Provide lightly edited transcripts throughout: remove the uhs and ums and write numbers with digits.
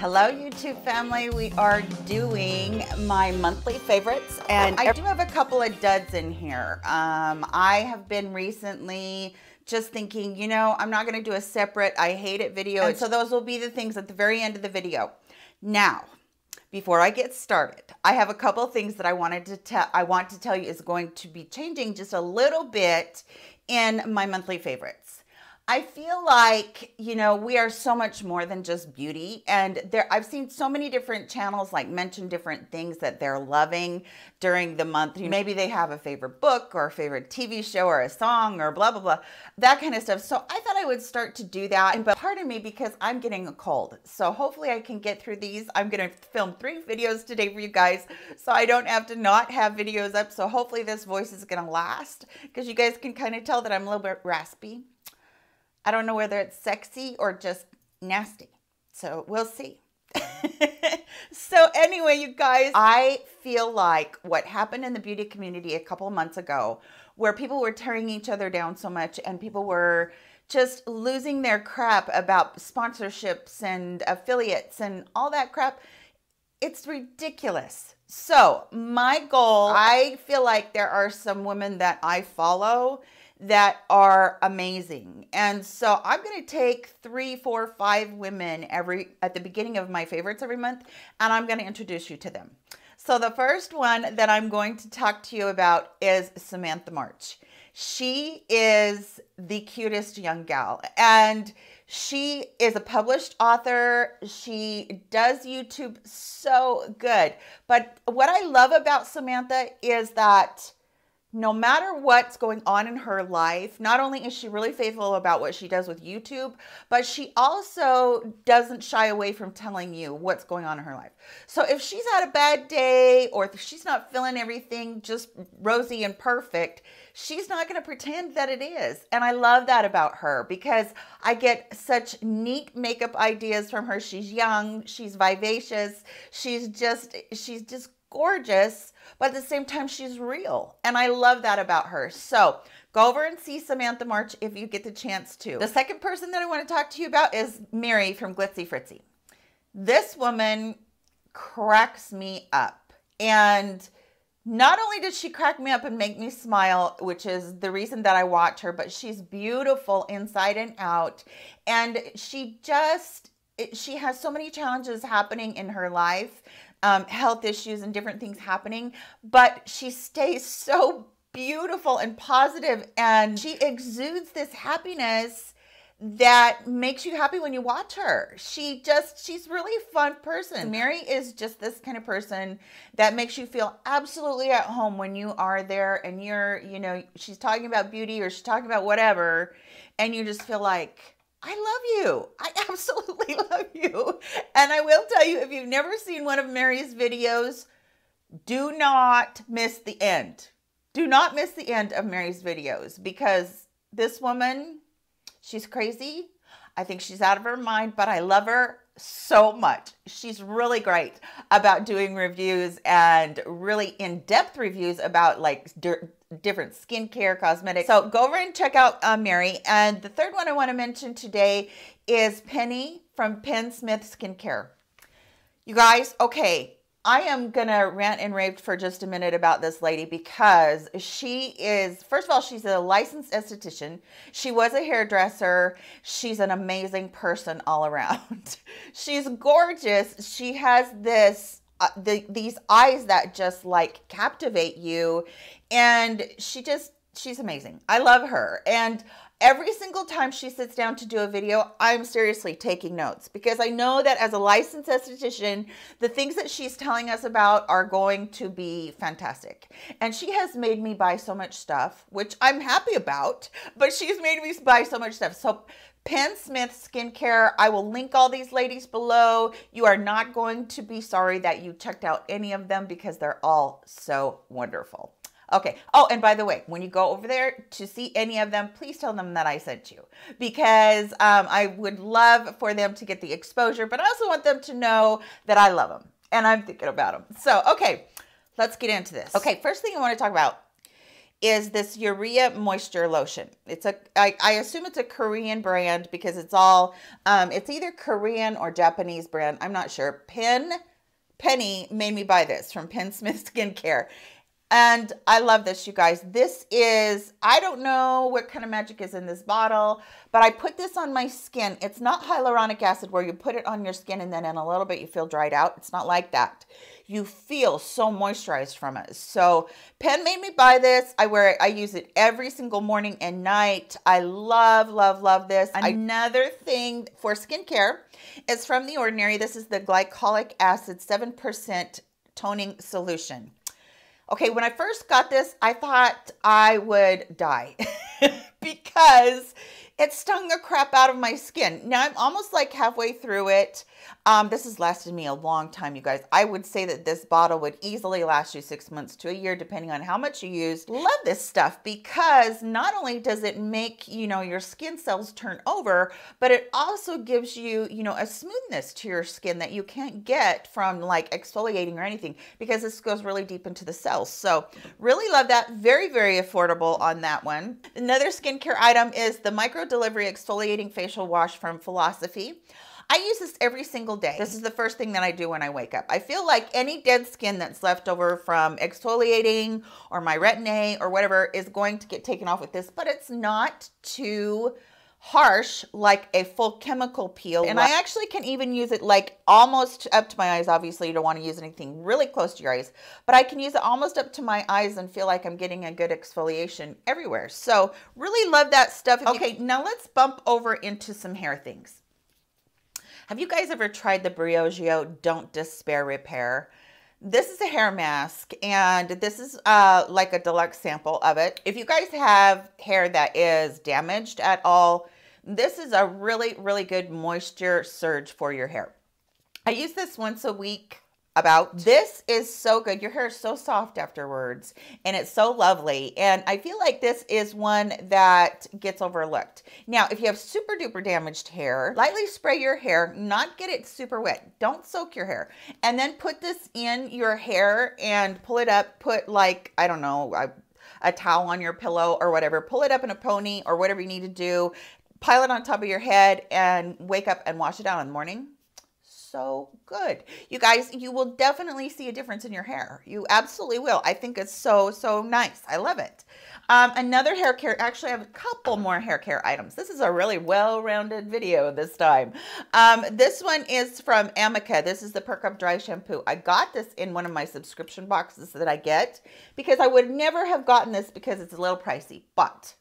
Hello YouTube family, we are doing my monthly favorites and I do have a couple of duds in here. I have been recently just thinking, you know, I'm not going to do a separate I hate it video, and so those will be the things at the very end of the video. Now, before I get started, I have a couple of things that I want to tell you is going to be changing just a little bit in my monthly favorites. I feel like, you know, we are so much more than just beauty, and I've seen so many different channels like mention different things that they're loving during the month. Maybe they have a favorite book or a favorite TV show or a song or blah, blah, blah, that kind of stuff. So I thought I would start to do that, but pardon me because I'm getting a cold. So hopefully I can get through these. I'm going to film 3 videos today for you guys, so I don't have to not have videos up. So hopefully this voice is going to last, because you guys can kind of tell that I'm a little bit raspy. I don't know whether it's sexy or just nasty. So we'll see. So anyway, you guys, I feel like what happened in the beauty community a couple of months ago, where people were tearing each other down so much and people were just losing their crap about sponsorships and affiliates and all that crap, it's ridiculous. So my goal, I feel like there are some women that I follow that are amazing. And so I'm going to take 3, 4, 5 women at the beginning of my favorites every month, and I'm going to introduce you to them. So the first one that I'm going to talk to you about is Samantha March. She is the cutest young gal, and she is a published author. She does YouTube so good. But what I love about Samantha is that no matter what's going on in her life, not only is she really faithful about what she does with YouTube, but she also doesn't shy away from telling you what's going on in her life. So if she's had a bad day, or if she's not feeling everything just rosy and perfect, she's not going to pretend that it is. And I love that about her, because I get such neat makeup ideas from her. She's young, she's vivacious, she's just gorgeous, but at the same time, she's real. And I love that about her. So go over and see Samantha March if you get the chance to. The second person that I want to talk to you about is Mary from Glitzy Fritzy. This woman cracks me up. And not only does she crack me up and make me smile, which is the reason that I watch her, but she's beautiful inside and out. And she has so many challenges happening in her life. Health issues and different things happening, but she stays so beautiful and positive, and she exudes this happiness that makes you happy when you watch her. She's really a fun person. Mary is just this kind of person that makes you feel absolutely at home when you are there, and she's talking about beauty or she's talking about whatever, and you just feel like, I love you. I absolutely love you. And I will tell you, if you've never seen one of Mary's videos, do not miss the end. Do not miss the end of Mary's videos, because this woman, she's crazy. I think she's out of her mind, but I love her so much. She's really great about doing reviews, and really in-depth reviews about like different skincare, cosmetics. So go over and check out Mary. And the third one I want to mention today is Penny from Penn Smith Skincare. You guys, okay, I am gonna rant and rave for just a minute about this lady, because she is, first of all, she's a licensed esthetician. She was a hairdresser. She's an amazing person all around. She's gorgeous. She has these eyes that just like captivate you, and she's amazing. I love her. And every single time she sits down to do a video, I'm seriously taking notes, because I know that as a licensed esthetician, the things that she's telling us about are going to be fantastic. And she has made me buy so much stuff, which I'm happy about, but she's made me buy so much stuff. So Penn Smith Skincare, I will link all these ladies below. You are not going to be sorry that you checked out any of them, because they're all so wonderful. Okay. Oh, and by the way, when you go over there to see any of them, please tell them that I sent you, because I would love for them to get the exposure, but I also want them to know that I love them and I'm thinking about them. So, okay, let's get into this. Okay, first thing I want to talk about is this Urea Moisture Lotion. It's I assume it's a Korean brand because it's all, it's either Korean or Japanese brand. I'm not sure. Penny made me buy this from Penn Smith Skincare. And I love this, you guys. This is, I don't know what kind of magic is in this bottle, but I put this on my skin. It's not hyaluronic acid where you put it on your skin and then in a little bit you feel dried out. It's not like that. You feel so moisturized from it. So Penn made me buy this. I wear it. I use it every single morning and night. I love, love, love this. Another thing for skincare is from The Ordinary. This is the Glycolic Acid 7% toning solution. Okay, when I first got this, I thought I would die because it stung the crap out of my skin. Now I'm almost like halfway through it. This has lasted me a long time, you guys. I would say that this bottle would easily last you 6 months to a year, depending on how much you use. Love this stuff because not only does it make, you know, your skin cells turn over, but it also gives you, you know, a smoothness to your skin that you can't get from like exfoliating or anything because this goes really deep into the cells. So really love that. Very, very affordable on that one. Another skincare item is the Microdelivery Exfoliating Facial Wash from Philosophy. I use this every single day. This is the first thing that I do when I wake up. I feel like any dead skin that's left over from exfoliating or my Retin A or whatever is going to get taken off with this, but it's not too harsh like a full chemical peel. And I actually can even use it like almost up to my eyes. Obviously, you don't want to use anything really close to your eyes, but I can use it almost up to my eyes and feel like I'm getting a good exfoliation everywhere. So really love that stuff. Okay, now let's bump over into some hair things. Have you guys ever tried the Briogeo Don't Despair Repair? This is a hair mask, and this is like a deluxe sample of it. If you guys have hair that is damaged at all, this is a really, really good moisture surge for your hair. I use this once a week. This is so good. Your hair is so soft afterwards, and it's so lovely. And I feel like this is one that gets overlooked. Now, if you have super duper damaged hair, lightly spray your hair, not get it super wet. Don't soak your hair. And then put this in your hair and pull it up. Put like, I don't know, a towel on your pillow or whatever. Pull it up in a pony or whatever you need to do. Pile it on top of your head and wake up and wash it out in the morning. So good. You guys, you will definitely see a difference in your hair. You absolutely will. I think it's so, so nice. I love it. Another hair care, actually I have a couple more hair care items. This is a really well-rounded video this time. This one is from Amica. This is the Perk Up Dry Shampoo. I got this in one of my subscription boxes that I get because I would never have gotten this because it's a little pricey, but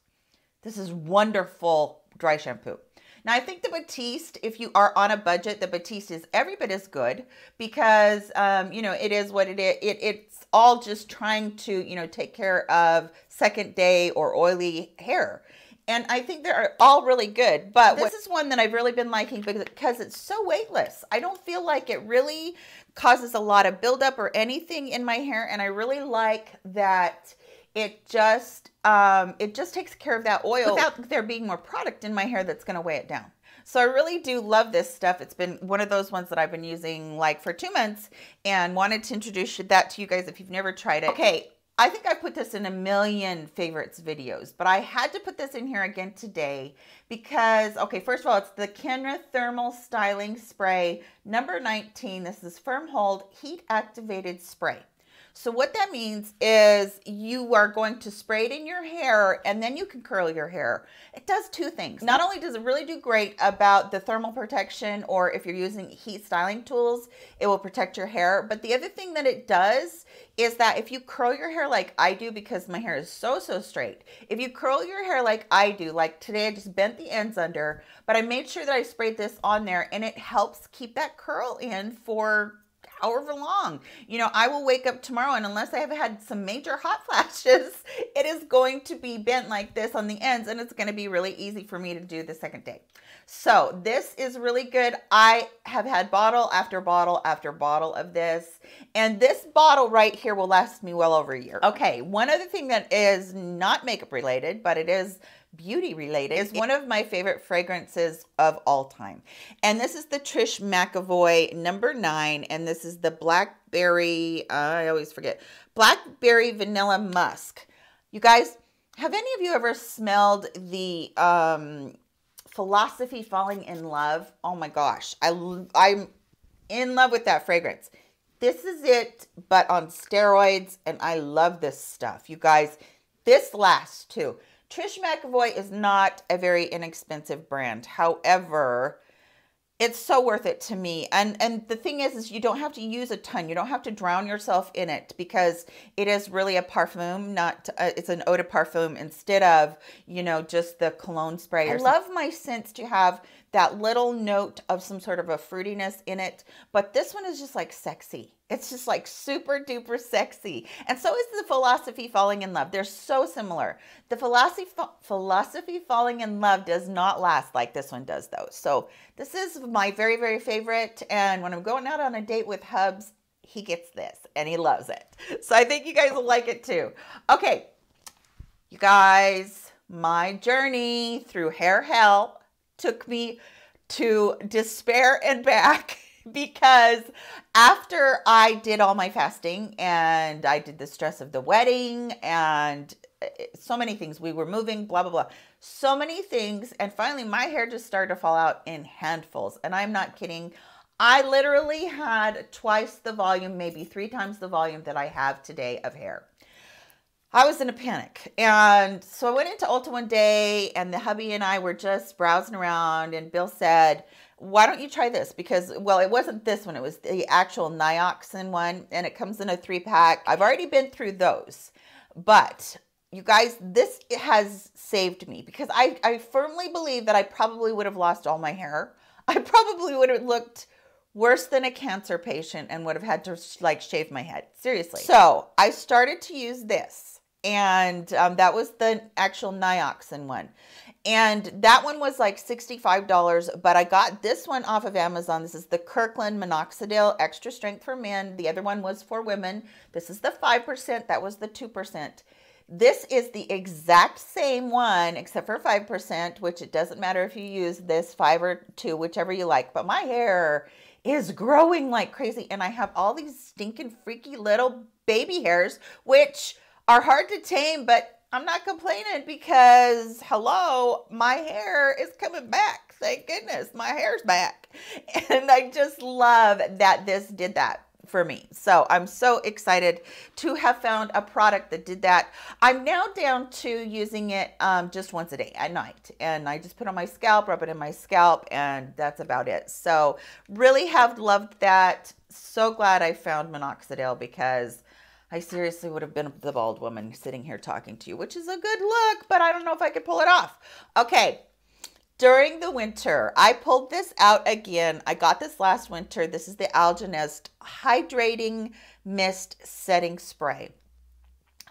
this is wonderful dry shampoo. Now, I think the Batiste, if you are on a budget, the Batiste is every bit as good because, you know, it is what it is. It's all just trying to, you know, take care of second day or oily hair. And I think they're all really good. But this is one that I've really been liking because it's so weightless. I don't feel like it really causes a lot of buildup or anything in my hair. And I really like that it just takes care of that oil without there being more product in my hair that's going to weigh it down. So I really do love this stuff. It's been one of those ones that I've been using like for 2 months and wanted to introduce that to you guys if you've never tried it. Okay, I think I put this in a million favorites videos, but I had to put this in here again today because, okay, first of all, it's the Kenra Thermal Styling Spray number 19. This is Firm Hold Heat Activated Spray. So what that means is you are going to spray it in your hair and then you can curl your hair. It does two things. Not only does it really do great about the thermal protection, or if you're using heat styling tools, it will protect your hair. But the other thing that it does is that if you curl your hair like I do, because my hair is so straight, if you curl your hair like I do, like today I just bent the ends under, but I made sure that I sprayed this on there and it helps keep that curl in for however long. You know, I will wake up tomorrow and unless I have had some major hot flashes, it is going to be bent like this on the ends and it's going to be really easy for me to do the second day. So this is really good. I have had bottle after bottle after bottle of this, and this bottle right here will last me well over a year. Okay, one other thing that is not makeup related, but it is beauty related, is one of my favorite fragrances of all time. And this is the Trish McEvoy number 9. And this is the Blackberry, I always forget, Blackberry Vanilla Musk. You guys, have any of you ever smelled the Philosophy Falling in Love? Oh my gosh, I'm in love with that fragrance. This is it, but on steroids, and I love this stuff. You guys, this lasts too. Trish McEvoy is not a very inexpensive brand. However, it's so worth it to me. And the thing is you don't have to use a ton. You don't have to drown yourself in it because it is really a parfum, not, it's an eau de parfum instead of, you know, just the cologne spray. I love my scents to have that little note of some sort of a fruitiness in it. But this one is just like sexy. It's just like super duper sexy. And so is the Philosophy Falling in Love. They're so similar. The Philosophy Falling in Love does not last like this one does though. So this is my very, very favorite. And when I'm going out on a date with Hubs, he gets this and he loves it. So I think you guys will like it too. Okay, you guys, my journey through hair hell took me to despair and back. Because after I did all my fasting and I did the stress of the wedding and so many things, we were moving, blah, blah, blah, so many things. And finally my hair just started to fall out in handfuls. And I'm not kidding. I literally had twice the volume, maybe 3 times the volume that I have today of hair. I was in a panic. And so I went into Ulta one day and the hubby and I were just browsing around and Bill said, why don't you try this? Because, well, it wasn't this one. It was the actual Nioxin one and it comes in a 3-pack. I've already been through those, but you guys, this has saved me because I firmly believe that I probably would have lost all my hair. I probably would have looked worse than a cancer patient and would have had to like shave my head. Seriously. So I started to use this and that was the actual Nioxin one. And that one was like $65, but I got this one off of Amazon. This is the Kirkland Minoxidil Extra Strength for Men. The other one was for women. This is the 5%. That was the 2%. This is the exact same one, except for 5%, which it doesn't matter if you use this 5 or 2, whichever you like. But my hair is growing like crazy, and I have all these stinking freaky little baby hairs, which are hard to tame, but I'm not complaining because, hello, my hair is coming back. Thank goodness, my hair's back. And I just love that this did that for me. So I'm so excited to have found a product that did that. I'm now down to using it just once a day at night. And I just put on my scalp, rub it in my scalp, and that's about it. So really have loved that. So glad I found minoxidil because I seriously would have been the bald woman sitting here talking to you, which is a good look, but I don't know if I could pull it off. Okay, during the winter, I pulled this out again. I got this last winter. This is the Algenist Hydrating Mist Setting Spray.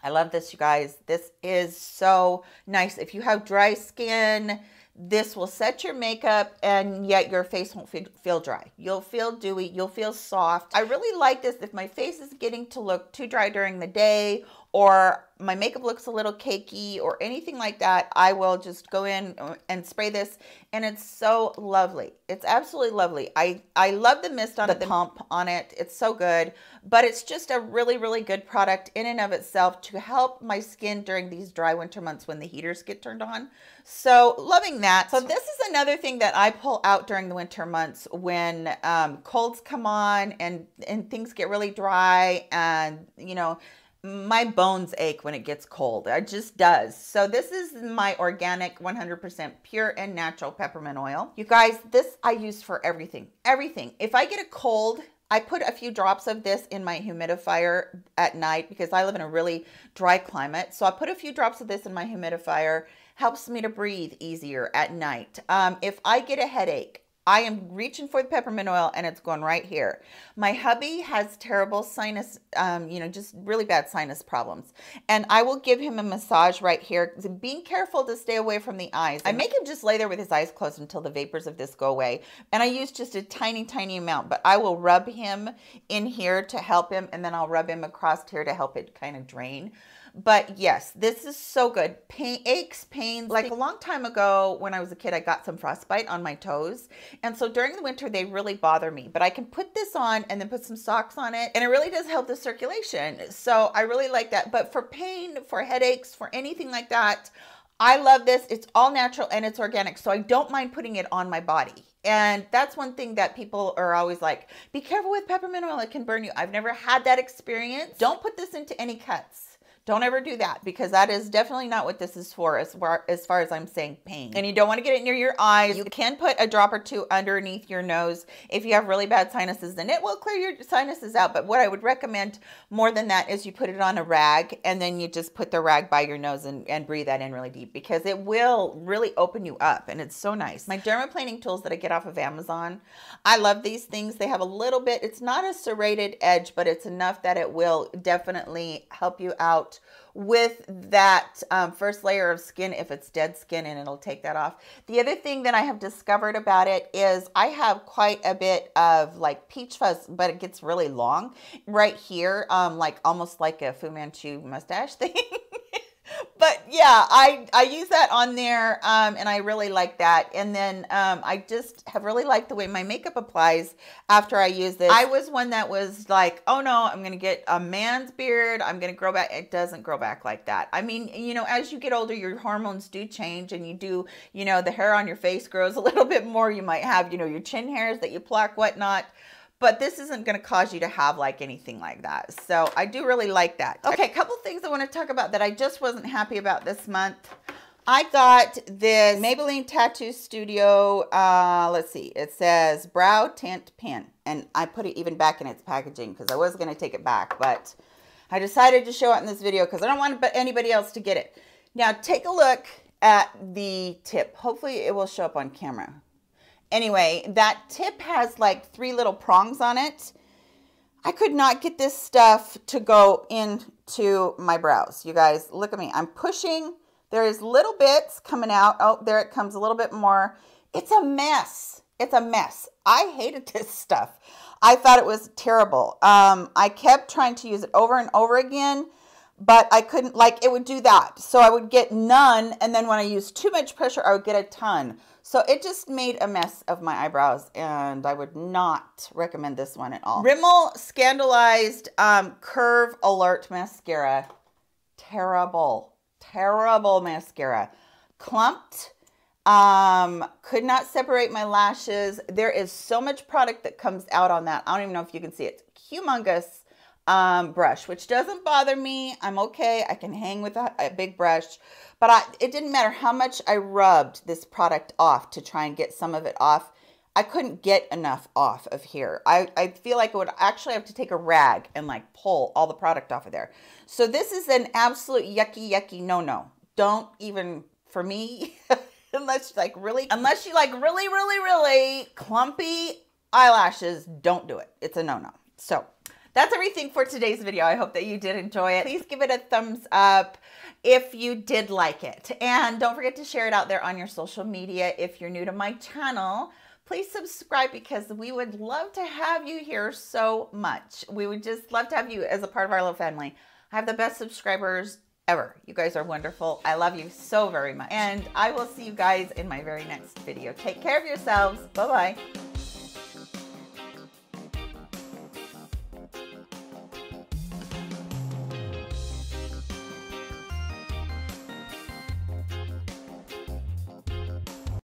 I love this, you guys. This is so nice. If you have dry skin, this will set your makeup and yet your face won't feel dry. You'll feel dewy. You'll feel soft. I really like this if my face is getting to look too dry during the day or my makeup looks a little cakey or anything like that. I will just go in and spray this and it's so lovely. It's absolutely lovely. I love the mist on the pump on it. It's so good, but it's just a really, really good product in and of itself to help my skin during these dry winter months when the heaters get turned on. So loving that. So this is another thing that I pull out during the winter months when colds come on and things get really dry and, you know, my bones ache when it gets cold. It just does. So this is my organic 100% pure and natural peppermint oil. You guys, this I use for everything. Everything. If I get a cold, I put a few drops of this in my humidifier at night because I live in a really dry climate. So I put a few drops of this in my humidifier. Helps me to breathe easier at night. If I get a headache, I am reaching for the peppermint oil and it's going right here. My hubby has terrible sinus, just really bad sinus problems. And I will give him a massage right here. Being careful to stay away from the eyes. I make him just lay there with his eyes closed until the vapors of this go away. And I use just a tiny, tiny amount, but I will rub him in here to help him. And then I'll rub him across here to help it kind of drain. But yes, this is so good. Pain, aches, pains. Like a long time ago when I was a kid, I got some frostbite on my toes And so during the winter, they really bother me. But I can put this on and then put some socks on it, and it really does help the circulation. So I really like that. But for pain, for headaches, for anything like that, I love this. It's all natural and it's organic. So I don't mind putting it on my body. And that's one thing that people are always like, be careful with peppermint oil, it can burn you. I've never had that experience. Don't put this into any cuts. Don't ever do that, because that is definitely not what this is for, as far as I'm saying pain. And you don't want to get it near your eyes. You can put a drop or two underneath your nose. If you have really bad sinuses, then it will clear your sinuses out. But what I would recommend more than that is you put it on a rag, and then you just put the rag by your nose and breathe that in really deep, because it will really open you up, and it's so nice. My dermaplaning tools that I get off of Amazon, I love these things. They have a little bit, it's not a serrated edge, but it's enough that it will definitely help you out with that first layer of skin if it's dead skin, and it'll take that off. The other thing that I have discovered about it is I have quite a bit of like peach fuzz, but it gets really long right here, like almost like a Fu Manchu mustache thing. But yeah, I use that on there, and I really like that. And then I just have really liked the way my makeup applies after I use this. I was one that was like, oh no, I'm going to get a man's beard. I'm going to grow back. It doesn't grow back like that. I mean, you know, as you get older, your hormones do change, and you do, you know, the hair on your face grows a little bit more. You might have, you know, your chin hairs that you pluck, whatnot. But this isn't going to cause you to have like anything like that. So I do really like that. Okay, a couple things I want to talk about that I just wasn't happy about this month. I got this Maybelline Tattoo Studio, let's see, it says Brow Tint Pen. And I put it even back in its packaging because I was going to take it back. But I decided to show it in this video because I don't want anybody else to get it. Now take a look at the tip. Hopefully it will show up on camera. Anyway, that tip has like 3 little prongs on it. I could not get this stuff to go into my brows. You guys, look at me. I'm pushing. There is little bits coming out. Oh, there it comes a little bit more. It's a mess. It's a mess. I hated this stuff. I thought it was terrible. I kept trying to use it over and over again, but I couldn't, like, it would do that. So I would get none, and then when I used too much pressure, I would get a ton. So it just made a mess of my eyebrows, and I would not recommend this one at all. Rimmel Scandalized Curve Alert Mascara. Terrible, terrible mascara. Clumped. Could not separate my lashes. There is so much product that comes out on that. I don't even know if you can see it. Humongous brush, which doesn't bother me. I'm okay. I can hang with a big brush. But it didn't matter how much I rubbed this product off to try and get some of it off. I couldn't get enough off of here. I feel like I would actually have to take a rag and like pull all the product off of there. So this is an absolute yucky, yucky no-no. Don't even, for me, unless you like really clumpy eyelashes, don't do it. It's a no-no. So that's everything for today's video. I hope that you did enjoy it. Please give it a thumbs up if you did like it. And don't forget to share it out there on your social media. If you're new to my channel, please subscribe, because we would love to have you here so much. We would just love to have you as a part of our little family. I have the best subscribers ever. You guys are wonderful. I love you so very much. And I will see you guys in my very next video. Take care of yourselves. Bye-bye.